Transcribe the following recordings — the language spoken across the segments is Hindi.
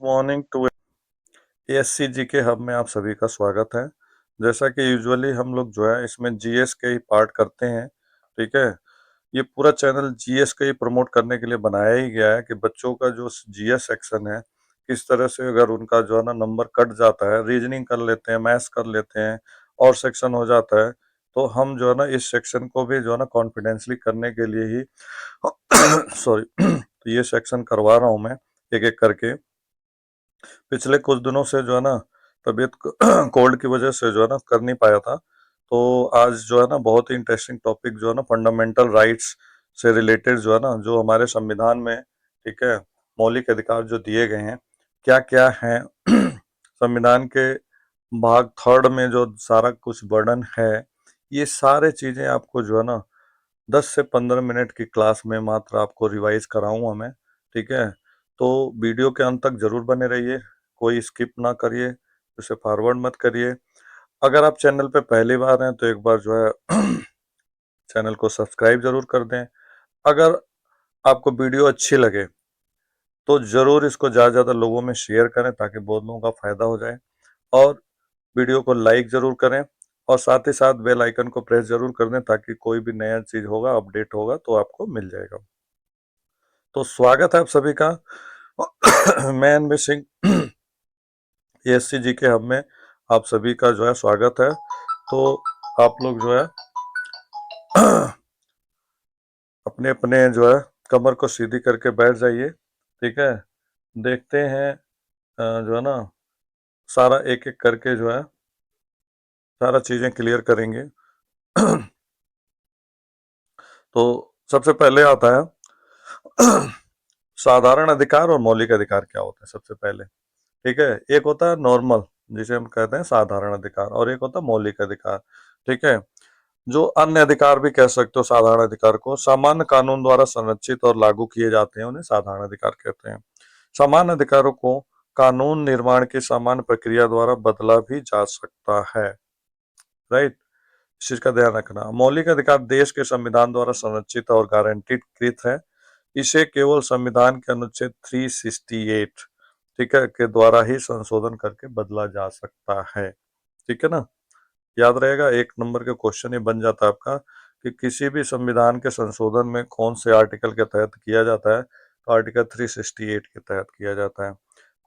मॉर्निंग टू एएससी जी के हब में आप सभी का स्वागत है। जैसा कि यूजुअली हम लोग जो है इसमें जीएस के ही पार्ट करते हैं। ठीक है, ये पूरा चैनल जीएस के ही प्रमोट करने के लिए बनाया ही गया है कि बच्चों का जो जीएस सेक्शन है किस तरह से अगर उनका जो है ना नंबर कट जाता है, रीजनिंग कर लेते हैं, मैथ्स कर लेते हैं और सेक्शन हो जाता है, तो हम जो है ना इस सेक्शन को भी जो है ना कॉन्फिडेंसली करने के लिए ही सॉरी तो ये सेक्शन करवा रहा हूँ मैं एक एक करके। पिछले कुछ दिनों से जो है ना तबीयत कोल्ड की वजह से जो है ना कर नहीं पाया था। तो आज जो है ना बहुत ही इंटरेस्टिंग टॉपिक जो है ना फंडामेंटल राइट्स से रिलेटेड जो है ना जो हमारे संविधान में, ठीक है, मौलिक अधिकार जो दिए गए हैं क्या क्या हैं संविधान के भाग थर्ड में जो सारा कुछ वर्णन है, ये सारे चीजें आपको जो है ना 10 से 15 मिनट की क्लास में मात्र आपको रिवाइज कराऊंगा मैं। ठीक है, तो वीडियो के अंत तक जरूर बने रहिए, कोई स्किप ना करिए, उसे फॉरवर्ड मत करिए। अगर आप चैनल पे पहली बार हैं तो एक बार जो है चैनल को सब्सक्राइब जरूर कर दें। अगर आपको वीडियो अच्छी लगे तो जरूर इसको ज़्यादा ज़्यादा लोगों में शेयर करें ताकि बहुत लोगों का फायदा हो जाए, और वीडियो को लाइक जरूर करें और साथ ही साथ बेल आइकन को प्रेस जरूर कर दें ताकि कोई भी नया चीज होगा, अपडेट होगा तो आपको मिल जाएगा। तो स्वागत है आप सभी का मैं एनबी सिंह एएससी जी के हब में आप सभी का जो है स्वागत है। तो आप लोग जो है अपने अपने जो है कमर को सीधी करके बैठ जाइए। ठीक है, देखते हैं जो है ना सारा एक एक करके जो है सारा चीजें क्लियर करेंगे। तो सबसे पहले आता है साधारण अधिकार और मौलिक अधिकार क्या होता है सबसे पहले। ठीक है, एक होता है नॉर्मल जिसे हम कहते हैं साधारण अधिकार, और एक होता है मौलिक अधिकार। ठीक है, जो अन्य अधिकार भी कह सकते हो साधारण अधिकार को, सामान्य कानून द्वारा संरक्षित और लागू किए जाते हैं, उन्हें साधारण अधिकार कहते हैं। सामान्य अधिकारों को कानून निर्माण की सामान्य प्रक्रिया द्वारा बदला भी जा सकता है। राइट, इस चीज का ध्यान रखना। मौलिक अधिकार देश के संविधान द्वारा संरक्षित और गारंटीड कृत है। इसे केवल संविधान के अनुच्छेद 368, ठीक है, के द्वारा ही संशोधन करके बदला जा सकता है। ठीक है ना, याद रहेगा, एक नंबर के क्वेश्चन ये बन जाता है आपका कि किसी भी संविधान के संशोधन में कौन से आर्टिकल के तहत किया जाता है, तो आर्टिकल 368 के तहत किया जाता है।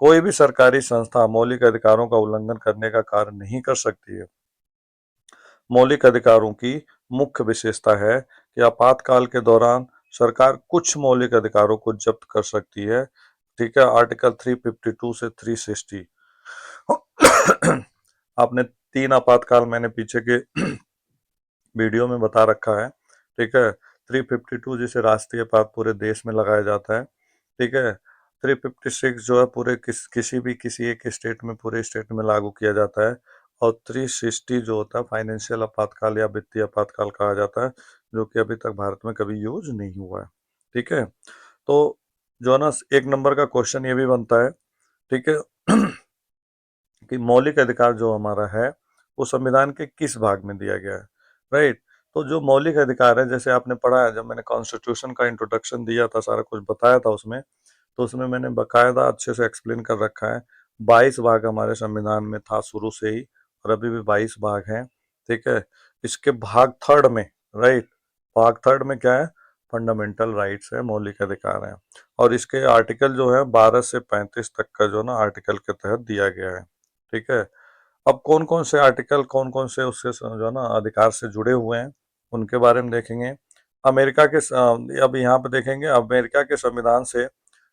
कोई भी सरकारी संस्था मौलिक अधिकारों का उल्लंघन करने का कार्य नहीं कर सकती है। मौलिक अधिकारों की मुख्य विशेषता है कि आपातकाल के दौरान सरकार कुछ मौलिक अधिकारों को जब्त कर सकती है। ठीक है, आर्टिकल 352 से 360 आपने तीन आपातकाल मैंने पीछे के वीडियो में बता रखा है। ठीक है, 352 जिसे राष्ट्रीय आपात पूरे देश में लगाया जाता है। ठीक है, 356 जो है पूरे किसी एक स्टेट में, पूरे स्टेट में लागू किया जाता है। और 360 जो होता है फाइनेंशियल आपातकाल या वित्तीय आपातकाल कहा जाता है, जो कि अभी तक भारत में कभी यूज नहीं हुआ है। ठीक है, तो जो है ना एक नंबर का क्वेश्चन ये भी बनता है, ठीक है, कि मौलिक अधिकार जो हमारा है वो संविधान के किस भाग में दिया गया है। राइट, तो जो मौलिक अधिकार है, जैसे आपने पढ़ा है, जब मैंने कॉन्स्टिट्यूशन का इंट्रोडक्शन दिया था, सारा कुछ बताया था उसमें, तो उसमें मैंने बकायदा अच्छे से एक्सप्लेन कर रखा है। 22 भाग हमारे संविधान में था शुरू से ही, और अभी भी 22 भाग हैं। ठीक है, इसके भाग थर्ड में, राइट, भाग थर्ड में क्या है, फंडामेंटल राइट्स है, मौलिक अधिकार है, और इसके आर्टिकल जो है 12 से 35 तक का जो ना आर्टिकल के तहत दिया गया है। ठीक है, अब कौन कौन से आर्टिकल, कौन कौन से उससे जो है ना अधिकार से जुड़े हुए हैं उनके बारे में देखेंगे। अमेरिका के अब यहाँ पे देखेंगे, अमेरिका के संविधान से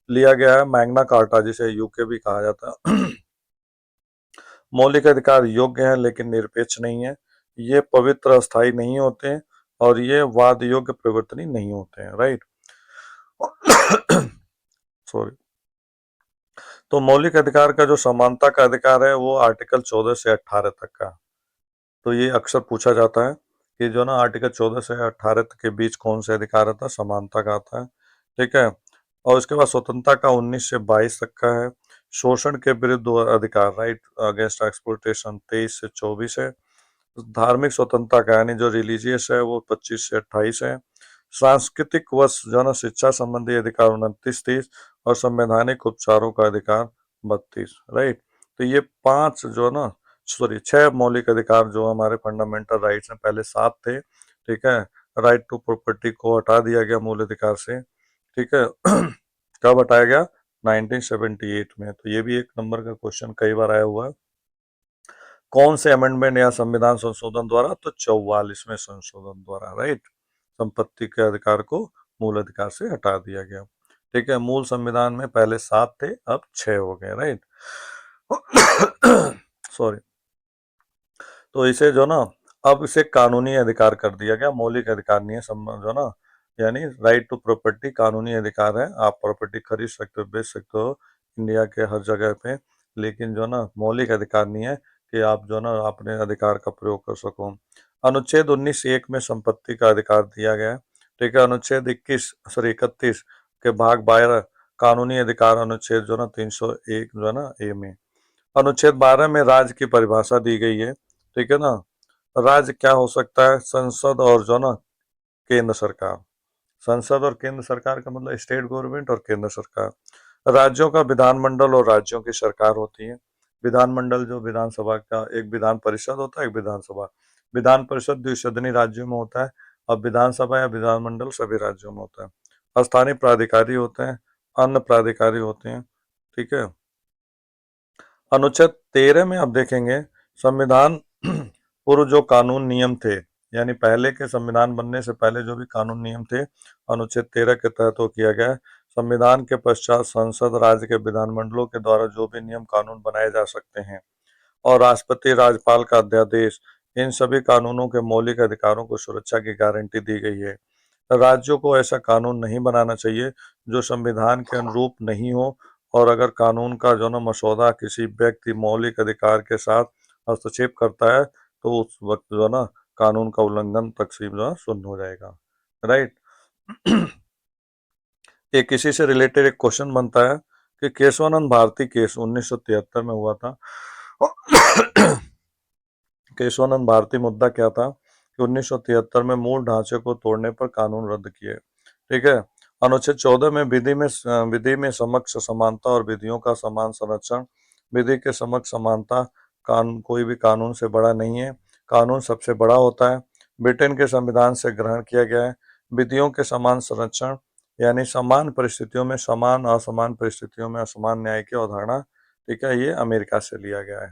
लिया गया है मैग्ना कार्टा, जिसे यूके भी कहा जाता है। मौलिक अधिकार योग्य हैं लेकिन निरपेक्ष नहीं है, ये पवित्र अस्थायी नहीं होते हैं, और ये वाद योग्य प्रवर्तनी नहीं होते हैं। Right, sorry. तो मौलिक अधिकार का जो समानता का अधिकार है वो आर्टिकल 14 से 18 तक का। तो ये अक्सर पूछा जाता है कि जो ना आर्टिकल 14 से 18 के बीच कौन से अधिकार आता है, समानता का आता है। ठीक है, और उसके बाद स्वतंत्रता का 19 से 22 तक का है। शोषण के विरुद्ध अधिकार, राइट अगेंस्ट एक्सप्लॉयटेशन, 23 से 24 है। धार्मिक स्वतंत्रता का यानी जो रिलीजियस है वो 25 से 28 है। सांस्कृतिक व जन शिक्षा संबंधी अधिकार 29 30, और संवैधानिक उपचारों का अधिकार 32, राइट। तो ये 5 जो है ना, सॉरी 6 मौलिक अधिकार जो हमारे फंडामेंटल राइट्स हैं, पहले 7 थे, ठीक है। राइट टू प्रॉपर्टी को हटा दिया गया मूल अधिकार से, ठीक है। कब हटाया गया? 1978 में। तो ये भी एक नंबर का क्वेश्चन कई बार आया हुआ है। कौन से अमेंडमेंट या संविधान संशोधन द्वारा? तो 44वें संशोधन द्वारा, राइट। संपत्ति के अधिकार को मूल अधिकार से हटा दिया गया, ठीक है। मूल संविधान में पहले 7 थे, अब 6 हो गए, राइट। सॉरी। तो इसे जो ना, अब इसे कानूनी अधिकार कर दिया गया, मौलिक अधिकार नहीं है, जो ना, यानी राइट टू प्रॉपर्टी कानूनी अधिकार है। आप प्रॉपर्टी खरीद सकते हो, बेच सकते हो इंडिया के हर जगह पे, लेकिन जो ना मौलिक अधिकार नहीं है कि आप जो ना अपने अधिकार का प्रयोग कर सको। अनुच्छेद 19(1) में संपत्ति का अधिकार दिया गया है, ठीक है। अनुच्छेद 31 के भाग 12 कानूनी अधिकार, अनुच्छेद जो ना 301 जो है ना ए में। अनुच्छेद 12 में राज्य की परिभाषा दी गई है, ठीक है ना। राज्य क्या हो सकता है? संसद और जो ना केंद्र सरकार। संसद और केंद्र सरकार का मतलब स्टेट गवर्नमेंट और केंद्र सरकार। राज्यों का विधानमंडल और राज्यों की सरकार होती है। विधानमंडल जो विधानसभा का, एक विधान परिषद होता है, एक विधानसभा। विधान परिषद द्विसदनी राज्यों में होता है, और विधानसभा या विधानमंडल सभी राज्यों में होता है। स्थानीय प्राधिकारी होते हैं, अन्य प्राधिकारी होते हैं, ठीक है। अनुच्छेद 13 में आप देखेंगे, संविधान पूर्व जो कानून नियम थे, यानी पहले के संविधान बनने से पहले जो भी कानून नियम थे, अनुच्छेद 13 के तहत वो किया गया है। संविधान के पश्चात संसद, राज्य के विधानमंडलों के द्वारा जो भी नियम कानून बनाए जा सकते हैं, और राष्ट्रपति राज्यपाल का अध्यादेश, इन सभी कानूनों के मौलिक अधिकारों को सुरक्षा की गारंटी दी गई है। राज्यों को ऐसा कानून नहीं बनाना चाहिए जो संविधान के अनुरूप नहीं हो, और अगर कानून का जो ना मसौदा किसी व्यक्ति मौलिक अधिकार के साथ हस्तक्षेप करता है, तो उस वक्त जो ना कानून का उल्लंघन तकसीम जो है शून्य हो जाएगा, राइट। एक इसी से रिलेटेड एक क्वेश्चन बनता है कि केशवानंद भारती केस 1973 में हुआ था। केशवानंद भारती मुद्दा क्या था कि 1973 में मूल ढांचे को तोड़ने पर कानून रद्द किए, ठीक है। अनुच्छेद 14 में विधि में समक्ष समानता और विधियों का समान संरक्षण। विधि के समक्ष समानता, कोई भी कानून से बड़ा नहीं है, कानून सबसे बड़ा होता है। ब्रिटेन के संविधान से ग्रहण किया गया है। विधियों के समान संरक्षण, यानी समान परिस्थितियों में समान, असमान परिस्थितियों में असमान न्याय की अवधारणा, ठीक है, ये अमेरिका से लिया गया है,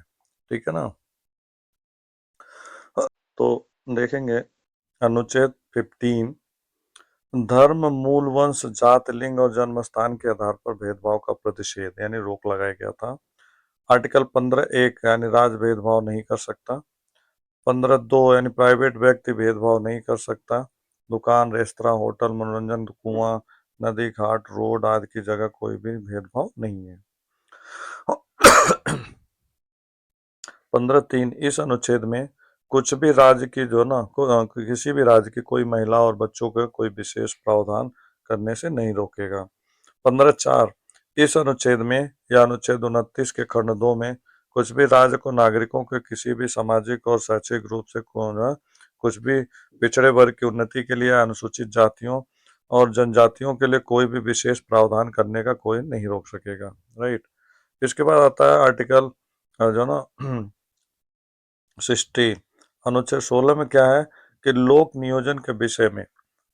ठीक है ना। तो देखेंगे अनुच्छेद 15, धर्म, मूल वंश, जात, लिंग और जन्म स्थान के आधार पर भेदभाव का प्रतिषेध, यानी रोक लगाया गया था। आर्टिकल 15(1) यानी राज भेदभाव नहीं कर सकता। 15(2) यानी प्राइवेट व्यक्ति भेदभाव नहीं कर सकता। दुकान, रेस्तरां, होटल, मनोरंजन, कुआं, नदी, घाट, रोड आदि की जगह कोई भी भेदभाव नहीं है। 15(3) इस अनुच्छेद में कुछ भी राज्य की जो ना किसी भी राज्य की कोई महिला और बच्चों को कोई विशेष प्रावधान करने से नहीं रोकेगा। 15(4) इस अनुच्छेद में या अनुच्छेद 29 के खंड 2 में कुछ भी राज्य को नागरिकों के किसी भी सामाजिक और शैक्षिक रूप से कुछ भी पिछड़े वर्ग की उन्नति के लिए अनुसूचित जातियों और जनजातियों के लिए कोई भी विशेष प्रावधान करने का कोई नहीं रोक सकेगा, राइट। इसके बाद आता है आर्टिकल जो ना 16। अनुच्छेद 16 में क्या है कि लोक नियोजन के विषय में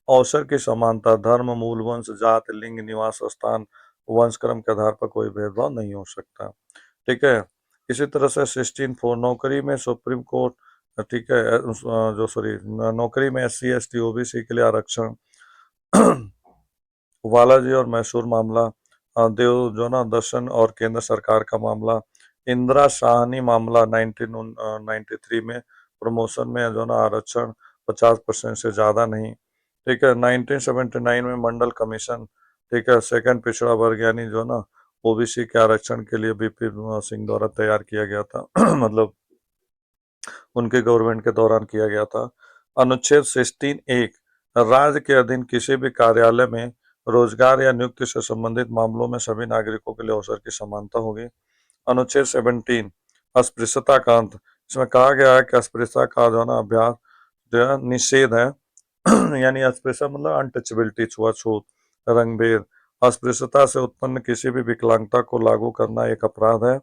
अवसर की समानता, धर्म, मूल वंश, जात, लिंग, निवास स्थान, वंश क्रम के आधार पर कोई भेदभाव नहीं हो सकता, ठीक है। इसी तरह से 16(4) नौकरी में सुप्रीम कोर्ट, ठीक है, जो सॉरी नौकरी में SC ST OBC के लिए आरक्षण। बालाजी और मैसूर मामला, देव जो ना दर्शन और केंद्र सरकार का मामला। इंदिरा साहनी मामला 1993 में, प्रमोशन में जो ना आरक्षण 50% से ज़्यादा नहीं, ठीक है। 1979 में मंडल कमीशन, ठीक है, सेकंड पिछड़ा वर्ग यानी जो ना OBC के आरक्षण के लिए BP सिंह द्वारा तैयार किया गया था। मतलब उनके गवर्नमेंट के दौरान किया गया था। अनुच्छेद 16(1) राज्य के अधीन किसी भी कार्यालय में रोजगार या नियुक्ति से संबंधित मामलों में सभी नागरिकों के लिए अवसर की समानता होगी। अनुच्छेद 17 अस्पृश्यता का अंत, इसमें कहा गया है कि अस्पृश्यता का जो है ना अभ्यास जो है निषेध है। यानी अस्पृश्यता मतलब अनटचेबिलिटी, छुआछूत, रंगभेद अस्पृश्यता से उत्पन्न किसी भी विकलांगता को लागू करना एक अपराध है।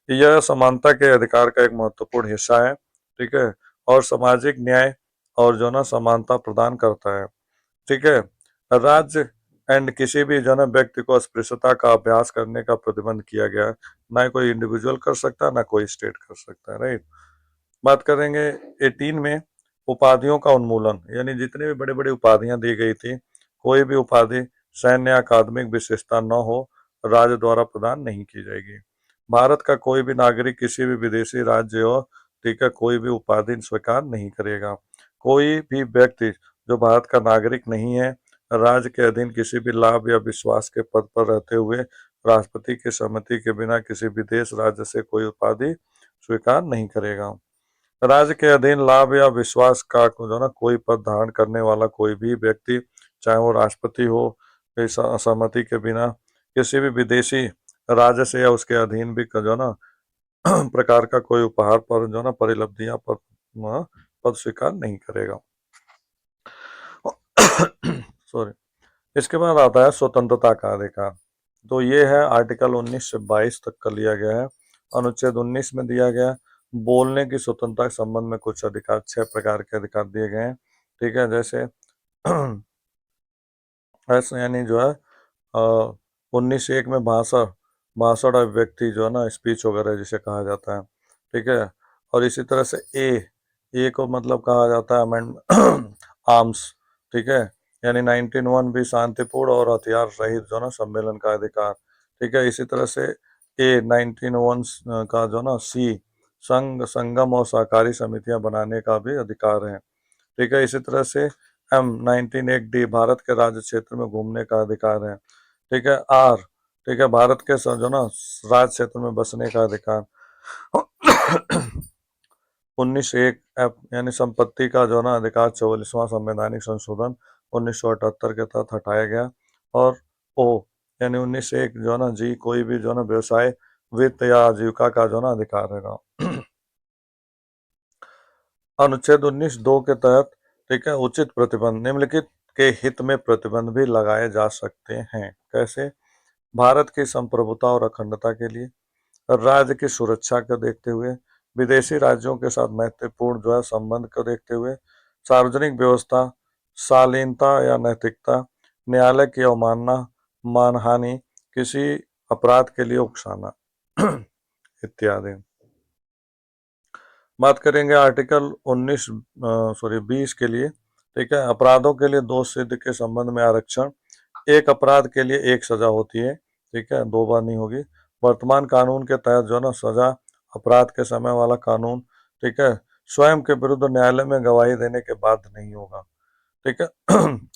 यह समानता के अधिकार का एक महत्वपूर्ण हिस्सा है, ठीक है, और सामाजिक न्याय और जो ना समानता प्रदान करता है, ठीक है। राज्य एंड किसी भी जो ना व्यक्ति को अस्पृश्यता का अभ्यास करने का प्रतिबंध किया गया है। ना कोई इंडिविजुअल कर सकता है, ना कोई स्टेट कर सकता है, राइट। बात करेंगे 18 में उपाधियों का उन्मूलन, यानी जितनी भी बड़ी बड़ी उपाधियां दी गई थी, कोई भी उपाधि सैन्य या अकादमिक विशेषता न हो, राज्य द्वारा प्रदान नहीं की जाएगी। भारत का कोई भी नागरिक किसी भी विदेशी राज्य हो, ठीक है, कोई भी उपाधि स्वीकार नहीं करेगा। कोई भी व्यक्ति जो भारत का नागरिक नहीं है, राज्य के अधीन किसी भी लाभ या विश्वास के पद पर रहते हुए राष्ट्रपति की सहमति के बिना किसी विदेश राज्य से कोई उपाधि स्वीकार नहीं करेगा। राज्य के अधीन लाभ या विश्वास का जो ना कोई पद धारण करने वाला कोई भी व्यक्ति, चाहे वो राष्ट्रपति हो, सहमति के बिना किसी भी विदेशी राज्य से या उसके अधीन भी जो ना प्रकार का कोई उपहार पर जो ना परिलब्धियां पर पद स्वीकार नहीं करेगा। सॉरी। इसके बाद आता है स्वतंत्रता का अधिकार। तो ये है आर्टिकल 19 से 22 तक का लिया गया है। अनुच्छेद 19 में दिया गया बोलने की स्वतंत्रता के संबंध में कुछ अधिकार, 6 प्रकार के अधिकार दिए गए हैं, ठीक है। जैसे ऐसे यानी जो है 19(1) में भाषा भाषण अभिव्यक्ति जो है ना स्पीच वगैरह जिसे कहा जाता है, ठीक है। और इसी तरह से ए को मतलब कहा जाता है अमेंड आर्म्स, ठीक है, यानी 19(1) भी शांतिपूर्ण और हथियार रहित जो ना सम्मेलन का अधिकार, ठीक है। इसी तरह से 19(1) का जो ना सी संघ संगम और सहकारी समितियां बनाने का भी अधिकार है, ठीक है। इसी तरह से एम 19(1) भारत के राज्य क्षेत्र में घूमने का अधिकार है, ठीक है। आर, ठीक है, भारत के जो ना राज्य क्षेत्र में बसने का अधिकार। 19(1) एफ यानी संपत्ति का जो ना अधिकार 44वां संवैधानिक संशोधन 1978 के तहत हटाया गया। और ओ यानी 19(1) जो ना जी कोई भी जो ना व्यवसाय, वित्त या आजीविका का जो ना अधिकार रहेगा। अनुच्छेद 19(2) के तहत, ठीक है, उचित प्रतिबंध निम्नलिखित के हित में प्रतिबंध भी लगाए जा सकते हैं। कैसे? भारत की संप्रभुता और अखंडता के लिए, राज्य की सुरक्षा को देखते हुए, विदेशी राज्यों के साथ महत्वपूर्ण जो है संबंध को देखते हुए, सार्वजनिक व्यवस्था, शालीनता या नैतिकता, न्यायालय की अवमानना, मानहानि, किसी अपराध के लिए उकसाना इत्यादि। बात करेंगे आर्टिकल 20 के लिए, ठीक है। अपराधों के लिए दोष सिद्ध के संबंध में आरक्षण, एक अपराध के लिए एक सजा होती है, ठीक है, 2 बार नहीं होगी। वर्तमान कानून के तहत जो ना सजा अपराध के समय वाला कानून, ठीक है, स्वयं के विरुद्ध न्यायालय में गवाही देने के बाध्य नहीं होगा, ठीक है।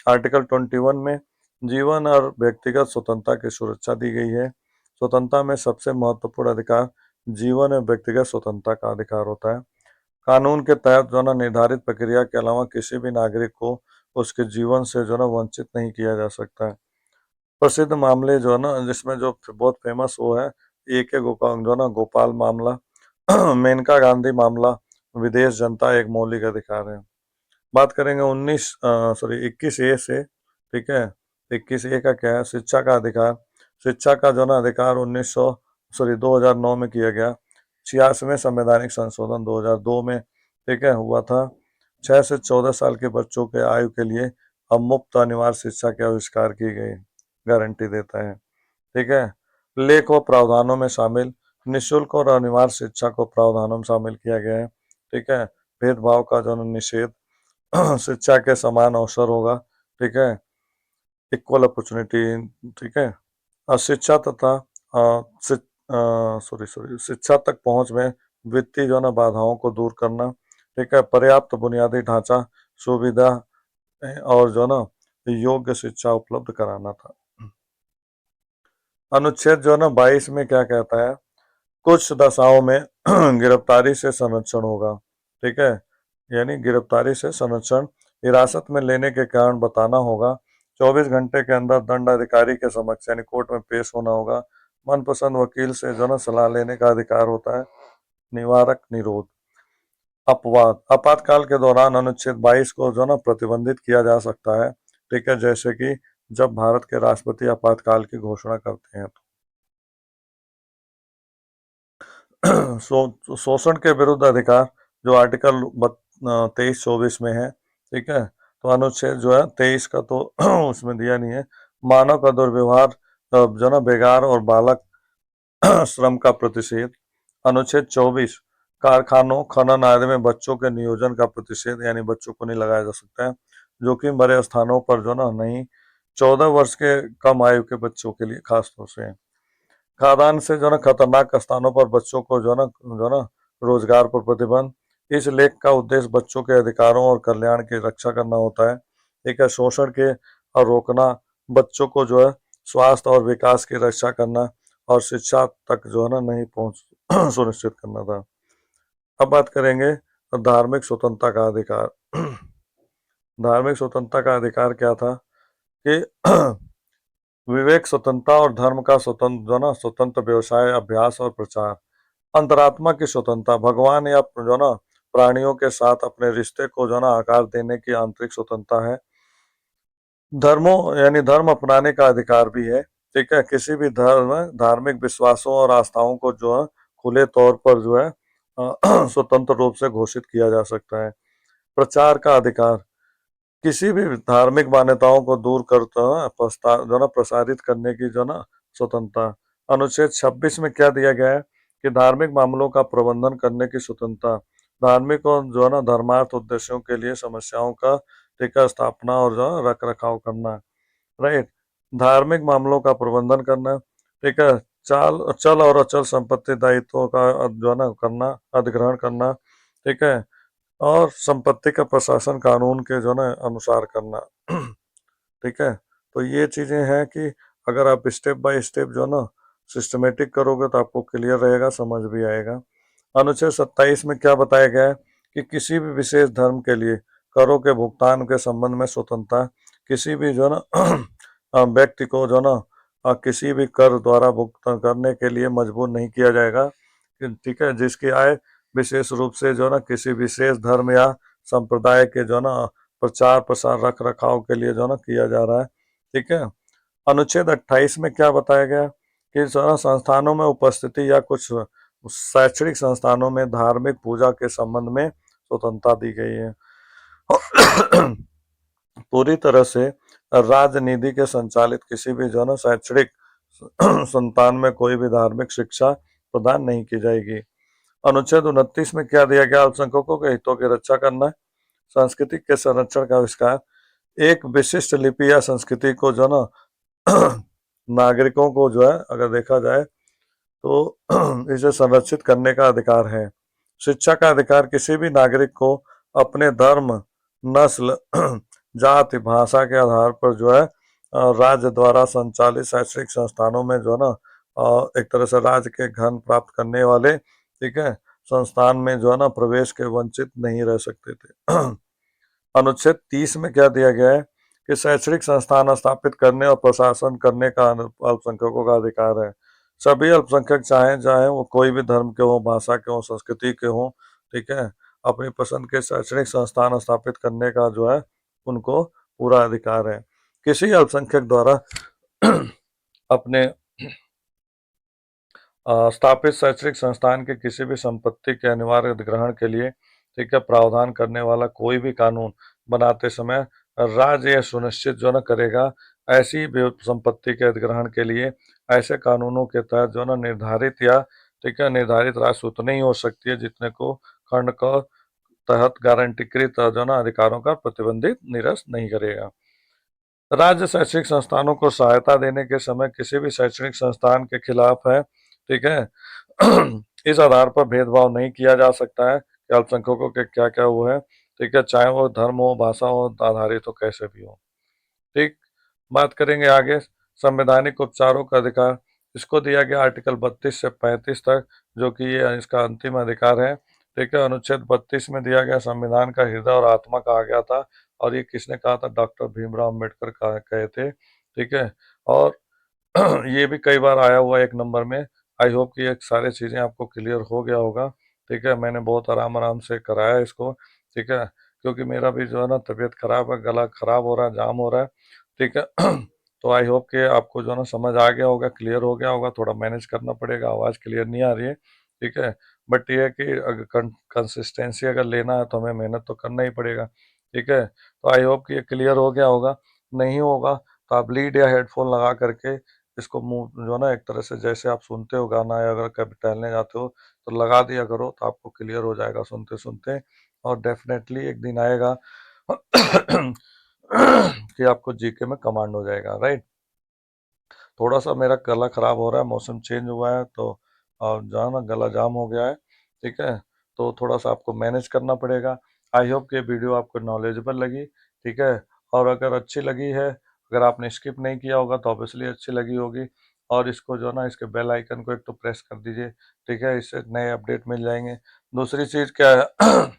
आर्टिकल 21 में जीवन और व्यक्तिगत स्वतंत्रता की सुरक्षा दी गई है। स्वतंत्रता में सबसे महत्वपूर्ण अधिकार जीवन और व्यक्तिगत स्वतंत्रता का अधिकार होता है। कानून के तहत जो ना निर्धारित प्रक्रिया के अलावा किसी भी नागरिक को उसके जीवन से जो ना वंचित नहीं किया जा सकता है। प्रसिद्ध मामले जो है ना जिसमें जो बहुत फेमस वो है AK गोपाल जो ना गोपाल मामला, मेनका गांधी मामला, विदेश जनता एक मौलिक अधिकार है। बात करेंगे 21(a) से, ठीक है। 21(a) का क्या है? शिक्षा का अधिकार। शिक्षा का जो ना अधिकार 2009 में किया गया। 86वें संवैधानिक संशोधन 2002 में, ठीक है, हुआ था। 6 से 14 साल के बच्चों के आयु के लिए अब मुफ्त अनिवार्य शिक्षा के आविष्कार की गई गारंटी देता है, ठीक है। लेख व प्रावधानों में शामिल निःशुल्क और अनिवार्य शिक्षा को प्रावधानों में शामिल किया गया है, ठीक है। भेदभाव का जो निषेध, शिक्षा के समान अवसर होगा, ठीक है, इक्वल अपॉर्चुनिटी, ठीक है। शिक्षा तथा शिक्षा तक पहुंच में वित्तीय जो ना बाधाओं को दूर करना, ठीक है, पर्याप्त बुनियादी ढांचा सुविधा और जो ना योग्य शिक्षा उपलब्ध कराना था। अनुच्छेद जो ना 22 में क्या कहता है? कुछ दशाओं में गिरफ्तारी से संरक्षण होगा, ठीक है, यानी गिरफ्तारी से संरक्षण, हिरासत में लेने के कारण बताना होगा, 24 घंटे के अंदर दंड अधिकारी के समक्ष यानी कोर्ट में पेश होना होगा, मनपसंद वकील से जो ना सलाह लेने का अधिकार होता है, निवारक निरोध। अपवाद, आपातकाल के दौरान अनुच्छेद 22 को जो ना प्रतिबंधित किया जा सकता है, ठीक है, जैसे कि जब भारत के राष्ट्रपति आपातकाल की घोषणा करते हैं। शोषण के विरुद्ध अधिकार जो आर्टिकल 23-24 में है, ठीक है, तो अनुच्छेद जो है 23 का तो उसमें दिया नहीं है। मानव का दुर्व्यवहार, जो ना बेगार और बालक श्रम का प्रतिषेध। अनुच्छेद 24 कारखानों, खनन आदि में बच्चों के नियोजन का प्रतिषेध, यानी बच्चों को नहीं लगाया जा सकता है। जोखिम भरे स्थानों पर जो ना नहीं, 14 वर्ष के कम आयु के बच्चों के लिए खास तौर से। खाद्यान्न से जो ना खतरनाक स्थानों पर बच्चों को जो ना रोजगार पर प्रतिबंध। इस लेख का उद्देश्य बच्चों के अधिकारों और कल्याण की रक्षा करना होता है। एक है शोषण के और रोकना, बच्चों को जो है स्वास्थ्य और विकास की रक्षा करना और शिक्षा तक जो है ना नहीं पहुंच सुनिश्चित करना था। अब बात करेंगे धार्मिक स्वतंत्रता का अधिकार। धार्मिक स्वतंत्रता का अधिकार क्या था कि विवेक स्वतंत्रता और धर्म का स्वतंत्र जो ना स्वतंत्र व्यवसाय, अभ्यास और प्रचार। अंतरात्मा की स्वतंत्रता, भगवान या जो ना प्राणियों के साथ अपने रिश्ते को जो ना आकार देने की आंतरिक स्वतंत्रता है। धर्मों यानी धर्म अपनाने का अधिकार भी है, ठीक है, किसी भी धर्म, धार्मिक विश्वासों और आस्थाओं को जो है खुले तौर पर जो है स्वतंत्र रूप से घोषित किया जा सकता है। प्रचार का अधिकार, किसी भी धार्मिक मान्यताओं को दूर करता जो ना प्रसारित करने की जो ना स्वतंत्रता। अनुच्छेद 26 में क्या दिया गया है कि धार्मिक मामलों का प्रबंधन करने की स्वतंत्रता, धार्मिक और जो है ना धर्मार्थ उद्देश्यों के लिए समस्याओं का टीका स्थापना और जो है रख रखाव करना, राइट। धार्मिक मामलों का प्रबंधन करना, ठीक है, चल और अचल संपत्ति दायित्वों का जो है ना करना, अधिग्रहण करना, ठीक है, और संपत्ति का प्रशासन कानून के जो ना अनुसार करना। ठीक है, तो ये चीजें हैं कि अगर आप स्टेप बाय स्टेप जो ना सिस्टमेटिक करोगे तो आपको क्लियर रहेगा, समझ भी आएगा। अनुच्छेद 27 में क्या बताया गया है कि किसी भी विशेष धर्म के लिए करों के भुगतान के संबंध में स्वतंत्रता, किसी भी जो ना व्यक्ति को जो ना किसी भी कर द्वारा भुगतान करने के लिए मजबूर नहीं किया जाएगा, ठीक है, जिसकी आय विशेष रूप से जो ना किसी विशेष धर्म या संप्रदाय के जो ना प्रचार प्रसार रख रखाव के लिए जो ना किया जा रहा है, ठीक है। अनुच्छेद 28 में क्या बताया गया कि जो ना संस्थानों में उपस्थिति या कुछ शैक्षणिक संस्थानों में धार्मिक पूजा के संबंध में स्वतंत्रता दी गई है। पूरी तरह से राजनीति के संचालित किसी भी जो ना शैक्षणिक संस्थान में कोई भी धार्मिक शिक्षा प्रदान नहीं की जाएगी। अनुच्छेद 29 में क्या दिया गया, अल्पसंख्यकों के हितों की रक्षा करना, सांस्कृतिक के संरक्षण का आविष्कार। एक विशिष्ट लिपि या संस्कृति को जो ना नागरिकों को जो है अगर देखा जाए तो इसे संरक्षित करने का अधिकार है। शिक्षा का अधिकार, किसी भी नागरिक को अपने धर्म, नस्ल, जाति, भाषा के आधार पर जो है राज्य द्वारा संचालित शैक्षणिक संस्थानों में जो है ना एक तरह से राज्य के धन प्राप्त करने वाले, ठीक है, संस्थान में जो है ना प्रवेश के वंचित नहीं रह सकते थे। अनुच्छेद 30 में क्या दिया गया है कि शैक्षणिक संस्थान स्थापित करने और प्रशासन करने का अल्पसंख्यकों का अधिकार है। सभी अल्पसंख्यक चाहे चाहे वो कोई भी धर्म के हों, भाषा के हों, संस्कृति के हों, ठीक है, अपनी पसंद के शैक्षणिक संस्थान स्थापित करने का जो है उनको पूरा अधिकार है। किसी अल्पसंख्यक द्वारा अपने स्थापित शैक्षणिक संस्थान के किसी भी संपत्ति के अनिवार्य अधिग्रहण के लिए, ठीक है, प्रावधान करने वाला कोई भी कानून बनाते समय राज्य यह सुनिश्चित जो न करेगा ऐसी संपत्ति के अधिग्रहण के लिए ऐसे कानूनों के तहत जो न निर्धारित या, ठीक है, निर्धारित राशि उतनी ही हो सकती है जितने को खंड का तहत गारंटीकृत जो न अधिकारों का प्रतिबंधित निरस्त नहीं करेगा। राज्य शैक्षणिक संस्थानों को सहायता देने के समय किसी भी शैक्षणिक संस्थान के खिलाफ है, ठीक है, इस आधार पर भेदभाव नहीं किया जा सकता है कि अल्पसंख्यकों के क्या क्या वो है, ठीक है, चाहे वो धर्म हो, भाषा हो, आधारित हो, कैसे भी हो। ठीक, बात करेंगे आगे संवैधानिक उपचारों का अधिकार। इसको दिया गया आर्टिकल 32 से 35 तक, जो कि ये इसका अंतिम अधिकार है, ठीक है। अनुच्छेद 32 में दिया गया संविधान का हृदय और आत्मा कहा गया था, और ये किसने कहा था, डॉक्टर भीमराव अम्बेडकर कहे थे, ठीक है। और ये भी कई बार आया हुआ एक नंबर में। आई होप कि ये सारी चीज़ें आपको क्लियर हो गया होगा, ठीक है। मैंने बहुत आराम आराम से कराया इसको, ठीक है, क्योंकि मेरा भी जो है ना तबीयत खराब है, गला खराब हो रहा है, जाम हो रहा है, ठीक है। तो आई होप कि आपको जो है ना समझ आ गया होगा, क्लियर हो गया होगा। थोड़ा मैनेज करना पड़ेगा, आवाज़ क्लियर नहीं आ रही है, ठीक है। बट ये है कि अगर कंसिस्टेंसी अगर लेना है तो हमें मेहनत तो करना ही पड़ेगा, ठीक है। तो आई होप कि ये क्लियर हो गया होगा। नहीं होगा तो आप लीड या हेडफोन लगा करके इसको मुंह जो है ना एक तरह से जैसे आप सुनते हो गाना या अगर कभी टहलने जाते हो तो लगा दिया करो, तो आपको क्लियर हो जाएगा सुनते सुनते। और डेफिनेटली एक दिन आएगा कि आपको जीके में कमांड हो जाएगा, राइट। थोड़ा सा मेरा गला खराब हो रहा है, मौसम चेंज हुआ है तो जो है ना गला जाम हो गया है, ठीक है। तो थोड़ा सा आपको मैनेज करना पड़ेगा। आई होप कि ये वीडियो आपको नॉलेजेबल लगी, ठीक है। और अगर अच्छी लगी है, अगर आपने स्किप नहीं किया होगा तो ऑब्वियसली अच्छी लगी होगी। और इसको जो है ना इसके बेल आइकन को एक तो प्रेस कर दीजिए, ठीक है, इससे नए अपडेट मिल जाएंगे। दूसरी चीज़ क्या है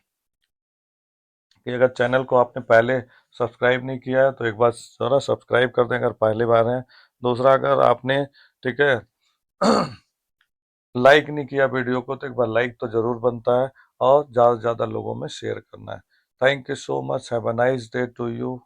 कि अगर चैनल को आपने पहले सब्सक्राइब नहीं किया है तो एक बार ज़रा सब्सक्राइब कर दें अगर पहली बार हैं। दूसरा, अगर आपने, ठीक है, लाइक नहीं किया वीडियो को तो एक बार लाइक तो ज़रूर बनता है, और ज़्यादा से ज़्यादा लोगों में शेयर करना है। Thank you so much, have a nice day to you.